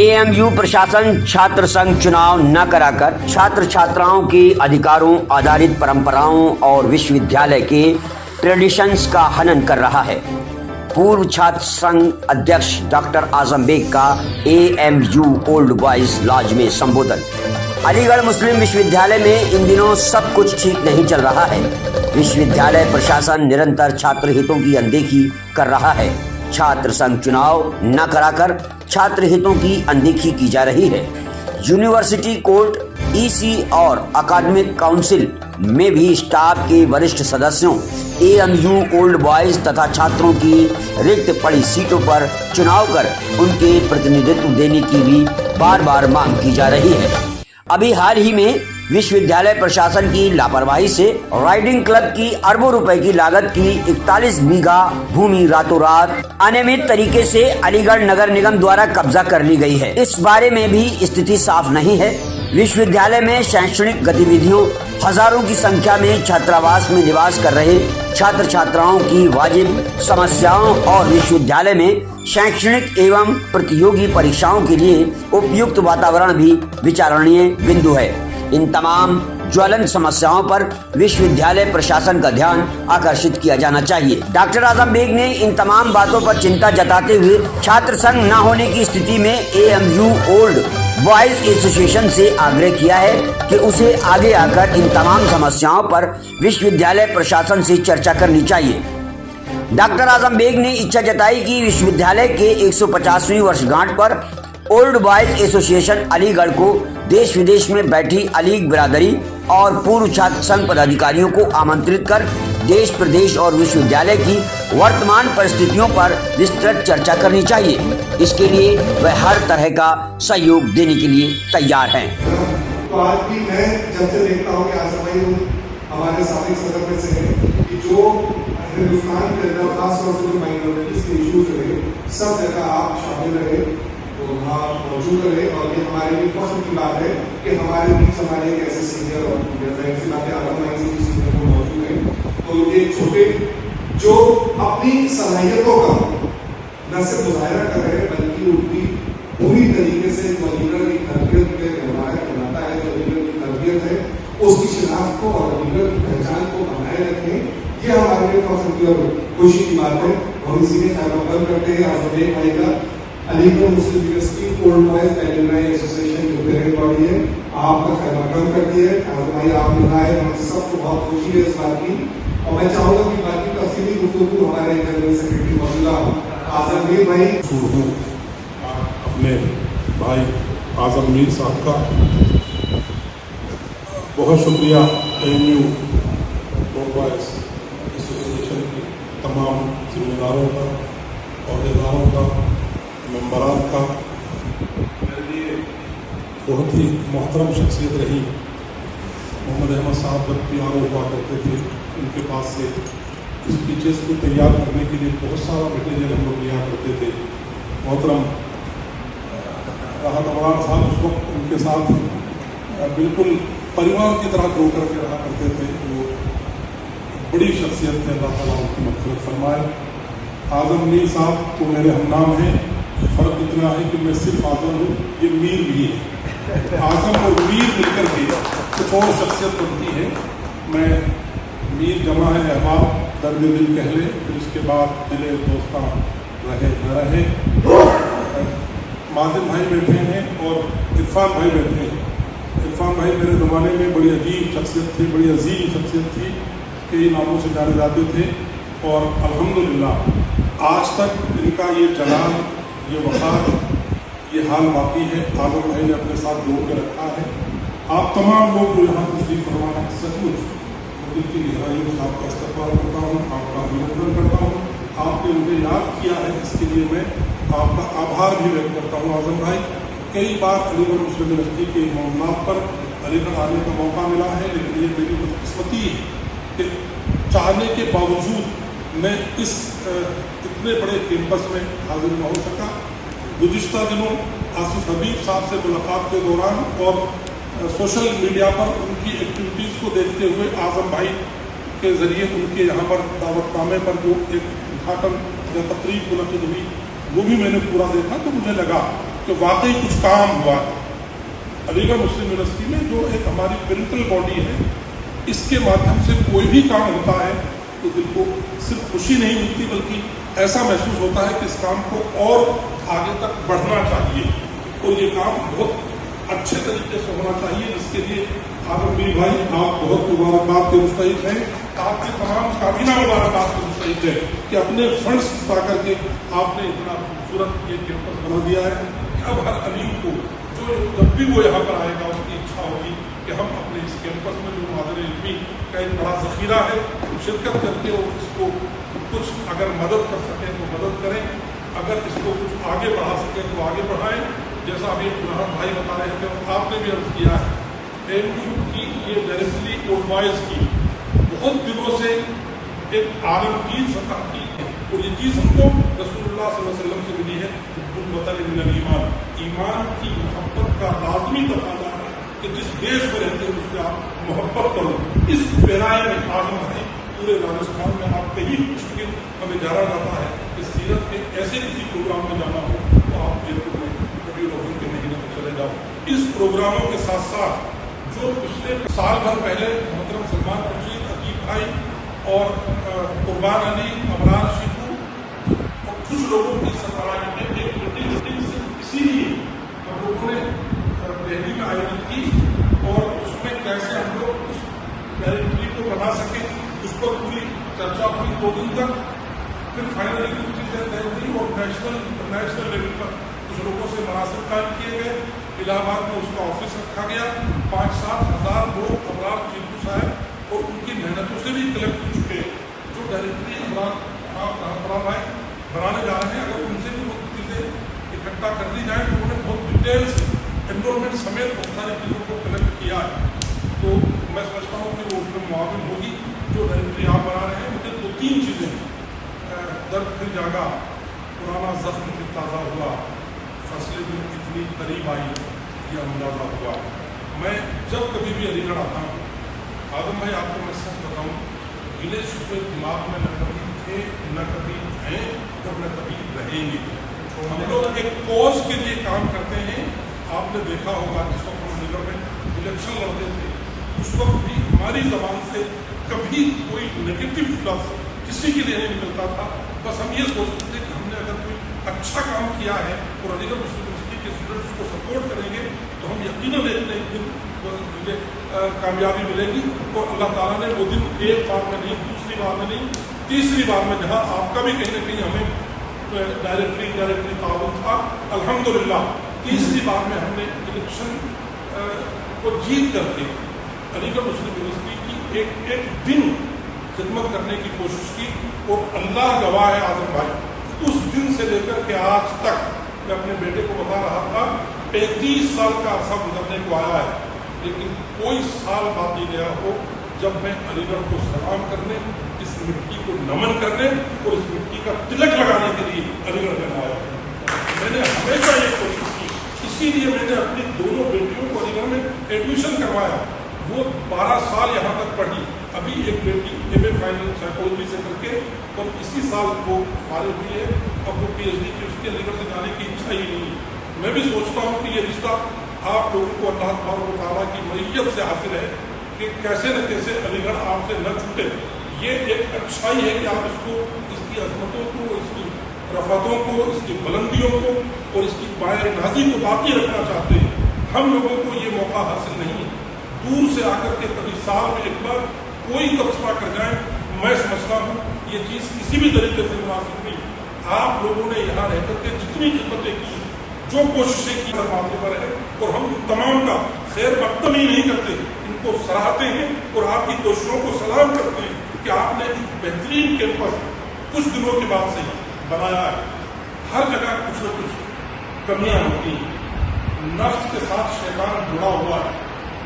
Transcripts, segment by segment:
AMU प्रशासन छात्र संघ चुनाव न कराकर छात्र छात्राओं के अधिकारों आधारित परंपराओं और विश्वविद्यालय के ट्रेडिशंस का हनन कर रहा है। पूर्व छात्र संघ अध्यक्ष डॉक्टर आजम बेग का एएमयू ओल्ड बॉयज लॉज में संबोधन। अलीगढ़ मुस्लिम विश्वविद्यालय में इन दिनों सब कुछ ठीक नहीं चल रहा है। विश्वविद्यालय प्रशासन निरंतर छात्र हितों की अनदेखी कर रहा है। छात्र संघ चुनाव न कराकर छात्र हितों की अनदेखी की जा रही है। यूनिवर्सिटी कोर्ट, ईसी और अकादमिक काउंसिल में भी स्टाफ के वरिष्ठ सदस्यों, एएमयू ओल्ड बॉयज तथा छात्रों की रिक्त पड़ी सीटों पर चुनाव कर उनके प्रतिनिधित्व देने की भी बार बार मांग की जा रही है। अभी हाल ही में विश्वविद्यालय प्रशासन की लापरवाही से राइडिंग क्लब की अरबों रुपए की लागत की 41 बीघा भूमि रातों रात अनियमित तरीके से अलीगढ़ नगर निगम द्वारा कब्जा कर ली गई है। इस बारे में भी स्थिति साफ नहीं है। विश्वविद्यालय में शैक्षणिक गतिविधियों, हजारों की संख्या में छात्रावास में निवास कर रहे छात्र छात्राओं की वाजिब समस्याओं और विश्वविद्यालय में शैक्षणिक एवं प्रतियोगी परीक्षाओं के लिए उपयुक्त वातावरण भी विचारणीय बिंदु है। इन तमाम ज्वलंत समस्याओं पर विश्वविद्यालय प्रशासन का ध्यान आकर्षित किया जाना चाहिए। डॉक्टर आजम बेग ने इन तमाम बातों पर चिंता जताते हुए छात्र संघ न होने की स्थिति में एएमयू ओल्ड बॉयज एसोसिएशन से आग्रह किया है कि उसे आगे आकर इन तमाम समस्याओं पर विश्वविद्यालय प्रशासन से चर्चा करनी चाहिए। डॉक्टर आजम बेग ने इच्छा जताई कि विश्वविद्यालय के 150वीं वर्षगांठ पर ओल्ड बॉयज एसोसिएशन अलीगढ़ को देश विदेश में बैठी अलीग बिरादरी और पूर्व छात्र संघ पदाधिकारियों को आमंत्रित कर देश, प्रदेश और विश्वविद्यालय की वर्तमान परिस्थितियों पर विस्तृत चर्चा करनी चाहिए। इसके लिए वह हर तरह का सहयोग देने के लिए तैयार हैं। तो आज भी मैं जब से देखता हूँ कि आजम भाई हमारे साथी सदर में से हैं कि जो हिंदुस्तान के अंदर खासतौर से जो माइनॉरिटीज के इशूज रहे, सब जगह आप शामिल रहे, तो वहाँ मौजूद रहे। और ये हमारे लिए फख्र की बात है कि हमारे बीच हमारे एक ऐसे सीनियर और जाहिर-सी बात है आजम भाई से सीनियर को मौजूद है। तो ये छोटे जो अपनी सलाहियतों का न सिर्फ मुजाहिरा कर रहे हैं बल्कि उनकी पूरी तरीके से जो अलीगढ़ की तरबियत में रवायत बनाता है, जो अलीगढ़ की तरबियत है, उसकी शिनाख्त को और अलीगढ़ की पहचान को बनाए रखें, ये हमारे लिए फख्र की और खुशी की बात है। हम इसी में खैर मकदम करते हैं आजम भाई का Aligarh Muslim University old boys alumni association जो पेरेंट बॉडी है, आपका खैर मकदम करती है। आजम भाई आप मिलाए, हम सबको बहुत खुशी है इस बात की। और मैं चाहूंगा कि बाकी तफसीली गुफ्तगू हमारे जनरल सेक्रेटरी मौजूदा आजम मीर भाई अपने भाई आजम मीर साहब का बहुत शुक्रिया। एएमयू ओल्ड बॉयज एसोसिएशन के तमाम जिम्मेदारों का, अहदेदारों का, मेंबरान का। मेरे लिए बहुत ही मोहतरम शख्सियत रही। मोहम्मद अहमद साहब जब पीआरओ हुआ करते थे, उनके पास से स्पीचेस को तैयार करने के लिए बहुत सारा मटेरियल हम लोग लिया करते थे। मोहतरम राहत अमरान साहब उस वक्त उनके साथ बिल्कुल परिवार की तरह ग्रो करके रहा करते थे। वो बड़ी शख्सियत थे, अल्लाह ताला उनकी मग़फ़िरत फरमाए। आजम मीर साहब तो मेरे हमनाम हैं, फ़र्क इतना है कि मैं सिर्फ आजम हूँ, ये मीर भी है। आजम और मीर मिलकर के कुछ और शख्सियत बनती है। मैं मीर जमा है अहबाब, दर्द दिल कह ले, फिर उसके बाद दिले दोस्ता रहे न रहे। माजिद भाई बैठे हैं और इरफान भाई बैठे हैं। इरफान भाई मेरे ज़माने में बड़ी अजीब शख्सियत थी, बड़ी अजीम शख्सियत थी, कई नामों से जाने जाते थे। और अल्हम्दुलिल्लाह आज तक इनका ये जलाल, ये वक़ार, ये हाल बाकी है। आजम भाई ने अपने साथ जोड़ के रखा है। आप तमाम लोग जो यहाँ तशरीफ़ फरमा है, सचमुच दिल की गहराइयों से आपका इस्तक़बाल करता हूँ, आपका अभिनंदन करता हूँ। आपने मुझे याद किया है, इसके लिए मैं आपका आभार भी व्यक्त करता हूँ। आजम भाई, कई बार अलीगढ़ मुस्लिम यूनिवर्सिटी के मामलात पर अलीगढ़ आने का मौका मिला है, लेकिन ये मेरी बदकिस्मती है कि चाहने के बावजूद मैं इस इतने बड़े कैंपस में हाजिर न हो सका। गुज़िश्ता दिनों आसिफ हबीब साहब से मुलाकात के दौरान और सोशल मीडिया पर उनकी एक्टिविटीज़ को देखते हुए आजम भाई के ज़रिए उनके यहाँ पर दावतनामे पर जो एक उद्घाटन या तकरीब मुनक़िद हुई, वो भी मैंने पूरा देखा। तो मुझे लगा कि वाकई कुछ काम हुआ है। अलीगढ़ मुस्लिम यूनिवर्सिटी में जो एक हमारी पेरिफेरल बॉडी है, इसके माध्यम से कोई भी काम होता है तो दिल को सिर्फ खुशी नहीं मिलती बल्कि ऐसा महसूस होता है कि इस काम को और आगे तक बढ़ना चाहिए और ये काम बहुत अच्छे तरीके से होना चाहिए, जिसके लिए आलमगीर भाई आप बहुत मुबारकबाद के मुस्तहिक हैं। आपके तमाम काबीना मुबारकबाद के मुस्तहिक है कि अपने फंड्स जुटा करके आपने इतना खूबसूरत ये कैंपस बना दिया है कि अब हर अलीम को जो जब भी वो यहाँ पर आएगा उसकी इच्छा होगी कि हम अपने इस कैंपस में जो मादर इल्मी का एक बड़ा ज़ख़ीरा है शिरकत करके और इसको कुछ अगर मदद कर सकें तो मदद करें, अगर इसको कुछ आगे बढ़ा सकें तो आगे बढ़ाएं। जैसा अभी बुरहान भाई बता रहे थे और आपने भी अर्ज़ किया है, ANU की ये डायरेक्टली ओडवाइज की बहुत दिनों से एक आलमगीर सतह की और ये चीज़ हमको रसूलुल्लाह सल्लल्लाहु अलैहि वसल्लम से मिली है। ईमान, ईमान की मोहब्बत का लाजमी तकाज़ा है कि जिस देश में रहते हैं उससे आप मोहब्बत करो। इस पैराए में आजम है पूरे राजस्थान में आप कहीं मुश्किल हमें जाना जाता है कि सीरत के ऐसे किसी प्रोग्राम में जाना हो तो आप जयपुर में कभी रोहन के महीने में चले जाओ। इस प्रोग्रामों के साथ साथ जो पिछले साल भर पहले मोहतरम सलमान खुर्शीद, अकीब भाई और कुर्बान अली, अमरान शिकू और कुछ लोगों की सरबराही में एक मीटिंग इसीलिए हम लोगों ने दिल्ली में आयोजित की और उसमें कैसे हम लोग उस डायरेक्टरी को बना सके उस पर पूरी चर्चा हुई 2 दिन तक। फिर फाइनली कुछ चीज़ें तय हुई और नेशनल इंटरनेशनल लेवल पर कुछ लोगों से मुनासिब कायम किए गए। इलाहाबाद में उसका ऑफिस रखा गया। 5-7 हज़ार लोग अमरान चीकू साहब और उनकी मेहनतों से भी कलेक्ट हो चुके हैं। जो डायरेक्टरी अमरान भाई बनाने जा रहे हैं, अगर उनसे भी बहुत चीज़ें इकट्ठा कर दी जाए तो उन्होंने बहुत डिटेल से एनरोलमेंट समेत बहुत सारी चीज़ों को कलेक्ट किया है। तो मैं समझता हूँ कि वो उसमें मुआविन होगी जो डायरेक्टरी आप बना रहे हैं। मुझे 2-3 चीज़ें दर्द फिर जागा, पुराना जख्म फिर ताज़ा हुआ, फसलें भी इतनी करीब आई, यह अंदाज़ा हुआ। मैं जब कभी भी अलीगढ़ आता हूँ, आजम भाई आपको मैं सच बताऊँ, गिले शिकवे दिमाग में न कभी थे, न कभी हैं और न कभी रहेंगे। हम लोग एक कॉज के लिए काम करते हैं। आपने देखा होगा जिस वक्त हम अलीगढ़ में इलेक्शन लड़ते थे उस वक्त भी हमारी ज़बान से कभी कोई नेगेटिव लफ्ज़ किसी के लिए नहीं निकलता था। बस हम ये सोचते थे कि हमने अगर कोई अच्छा काम किया है और अलीगढ़ मुस्लिम यूनिवर्सिटी के स्टूडेंट्स को सपोर्ट करेंगे तो हम यकीनन एक न एक दिन कामयाबी मिलेगी। और अल्लाह ताला ने वो दिन एक बार में नहीं, दूसरी बार में नहीं, तीसरी बार में, जहाँ आपका भी कहीं ना कहीं हमें डायरेक्टरी ताउन था, अल्हम्दुलिल्लाह तीसरी बार में हमने इलेक्शन को जीत करके अलीगढ़ मुस्लिम यूनिवर्सिटी की एक दिन खिदमत करने की कोशिश की। और अल्लाह गवाह है आजम भाई, उस दिन से लेकर के आज तक मैं अपने बेटे को बता रहा था 35 साल का अरसा गुजरने को आया है, लेकिन कोई साल बाकी गया हो जब मैं अलीगढ़ को सलाम करने, इस मिट्टी को नमन करने और इस मिट्टी का तिलक लगाने के लिए अलीगढ़ में आया। मैंने हमेशा ये कोशिश की, इसीलिए मैंने अपनी दोनों बेटियों को अलीगढ़ में एडमिशन करवाया। वो 12 साल यहाँ तक पढ़ी। अभी एक बेटी MA फाइनल साइकोलॉजी से करके और इसी साल वो फारिग हुई है। अब वो PhD की उसके अलीगढ़ से जाने की इच्छा ही नहीं है। मैं भी सोचता हूँ कि ये रिश्ता आप लोगों को अल्लाह तआला की मईयत से हासिल है कि कैसे न कैसे अलीगढ़ आपसे न छूटे। ये एक अच्छाई है कि आप इसको, इसकी अजमतों को, इसकी रफ़तों को, इसकी बुलंदियों को और इसकी बायर नाजी को बाकी रखना चाहते हैं। हम लोगों को ये मौका हासिल नहीं है। दूर से आकर के कभी साल में एक बार कोई तबसरा कर जाए, मैं समझता हूँ ये चीज़ किसी भी तरीके से मुनासिब नहीं। आप लोगों ने यहाँ रह करके जितनी खिदमतें की, जो कोशिशें की माथे पर है, और हम तमाम का खैर मकदम ही नहीं करते, इनको सराहते हैं और आपकी कोशिशों को सलाम करते हैं कि आपने एक बेहतरीन कैंपस कुछ दिनों के बाद से बनाया है। हर जगह कुछ न कुछ कमियाँ होती हैं, नफ्स के साथ शैतान जुड़ा हुआ है,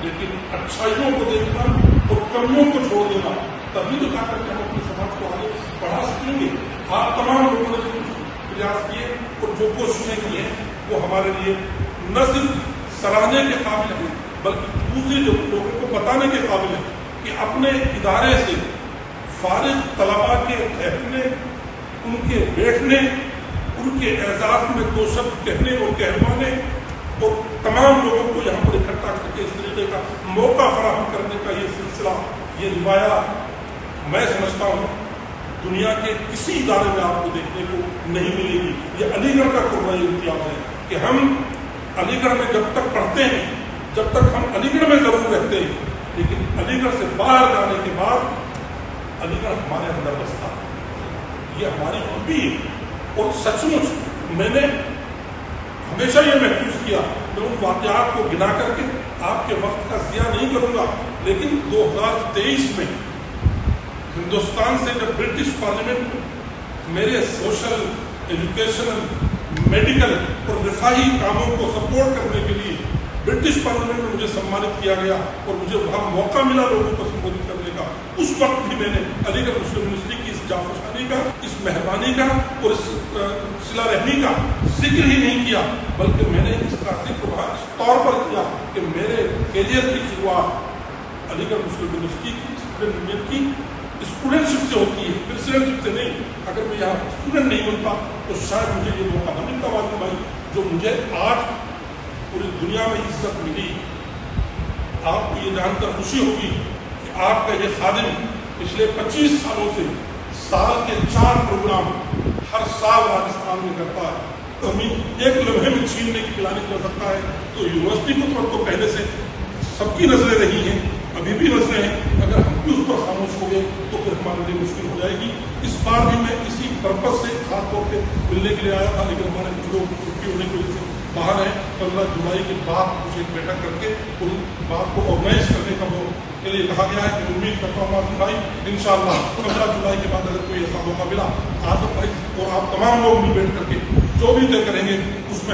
लेकिन अच्छाइयों को देखना और कमियों को छोड़ देना, तभी तो जाकर के हम अपने समाज को आगे बढ़ा सकेंगे। आप तमाम लोगों ने जो प्रयास किए और जो कोशिशें की हैं वो हमारे लिए न सिर्फ सराहने के काबिल है बल्कि दूसरे लोगों को बताने के काबिल है कि अपने इदारे से फारिग तलबा के ठहरने, उनके बैठने, ان کے اعزاز میں دو شبد کہنے اور کہلوانے اور تمام لوگوں کو یہاں پر اکٹھا کر کے اس طریقے کا موقع فراہم کرنے کا یہ سلسلہ، یہ روایات میں سمجھتا ہوں دنیا کے کسی ادارے میں آپ کو دیکھنے کو نہیں ملے گی۔ یہ علی گڑھ کا قربانی امتیاز ہے کہ ہم علی گڑھ میں جب تک پڑھتے ہیں، جب تک ہم علی گڑھ میں ضرور رہتے ہیں، لیکن علی گڑھ سے باہر جانے کے بعد علی گڑھ ہمارے اندر بستا ہے، یہ ہماری خوبی ہے۔ اور سچ مچ میں نے ہمیشہ یہ محسوس کیا، میں ان واقعات کو گنا کر کے آپ کے وقت کا ضیاع نہیں کروں گا، لیکن 2023 میں ہندوستان سے جب برٹش پارلیمنٹ میرے سوشل، ایجوکیشنل، میڈیکل اور رفاہی کاموں کو سپورٹ کرنے کے لیے برٹش پارلیمنٹ میں مجھے سمانت کیا گیا اور مجھے وہاں موقع ملا لوگوں کو سمبودھت کرنے کا، اس وقت بھی میں نے علی گڑھ مسلم یونیورسٹی کی اس جافشانی کا، اس مہربانی کا اور اس صلہ رحمی کا ذکر ہی نہیں کیا، بلکہ میں نے اس کا ذکر وہاں اس طور پر کیا کہ میرے کیریئر کی شروعات علی گڑھ مسلم یونیورسٹی کی اسٹوڈنٹ یونین کی اسٹوڈنٹ شپ سے ہوتی ہے، پریسیڈنٹ شپ سے نہیں۔ اگر میں یہاں اسٹوڈنٹ نہیں بنتا تو شاید مجھے یہ موقع نہ ملتا واقعی بھائی، جو مجھے آج پوری دنیا میں عزت ملی۔ آپ کو یہ جان کر خوشی ہوگی کہ آپ کا یہ خادم پچھلے 25 سالوں سے سال کے 4 پروگرام ہر سال راجستھان میں کرتا ہے۔ زمین ایک لمحے میں چھیننے کی پلاننگ کر سکتا ہے، تو یونیورسٹی کو تو پہلے سے سب کی نظریں رہی ہیں، ابھی بھی نظریں ہیں، اگر ہم بھی اس پر خاموش ہو گئے تو پھر ہمارے لیے مشکل ہو جائے گی۔ اس بار بھی میں اسی پرپز سے خاص طور پہ ملنے کے لیے آیا تھا، لیکن ہمارے کچھ لوگ چھٹی ہونے کی وجہ سے باہر ہیں۔ 15 جولائی کے بعد مجھے ایک بیٹھک کر کے ان بات کو آرگنائز کرنے کا وہ کے لیے کہا گیا ہے کہ امید کرتا ہوں آصف بھائی انشاءاللہ 15 جولائی کے بعد اگر کوئی ایسا موقع ملا، آصف بھائی اور آپ تمام لوگ مل بیٹھ کر کے جو بھی طے کریں گے اس میں